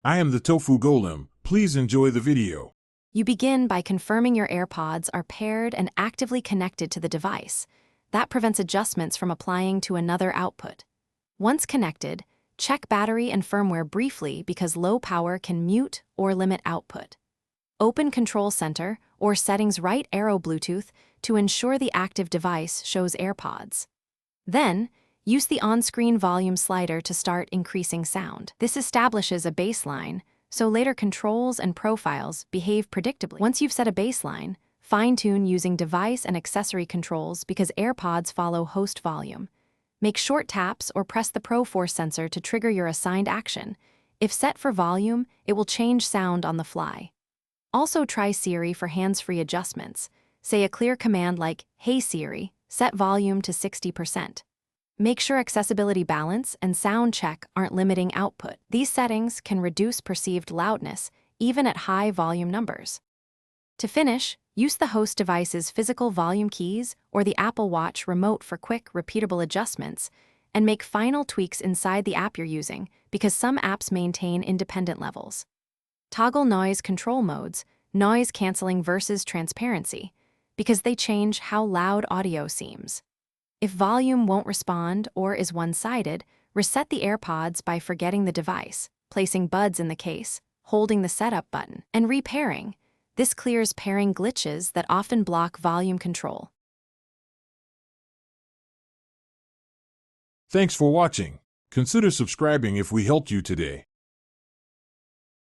I am the Tofu Golem. Please enjoy the video. You begin by confirming your AirPods are paired and actively connected to the device. That prevents adjustments from applying to another output. Once connected, check battery and firmware briefly because low power can mute or limit output. Open Control Center or Settings right arrow Bluetooth to ensure the active device shows AirPods. Then, use the on-screen volume slider to start increasing sound. This establishes a baseline, so later controls and profiles behave predictably. Once you've set a baseline, fine-tune using device and accessory controls because AirPods follow host volume. Make short taps or press the Pro Force sensor to trigger your assigned action. If set for volume, it will change sound on the fly. Also try Siri for hands-free adjustments. Say a clear command like, "Hey Siri, set volume to 60%. Make sure accessibility balance and sound check aren't limiting output. These settings can reduce perceived loudness, even at high volume numbers. To finish, use the host device's physical volume keys or the Apple Watch remote for quick, repeatable adjustments, and make final tweaks inside the app you're using because some apps maintain independent levels. Toggle noise control modes, noise canceling versus transparency, because they change how loud audio seems. If volume won't respond or is one-sided, reset the AirPods by forgetting the device, placing buds in the case, holding the setup button, and repairing. This clears pairing glitches that often block volume control. Thanks for watching. Consider subscribing if we helped you today.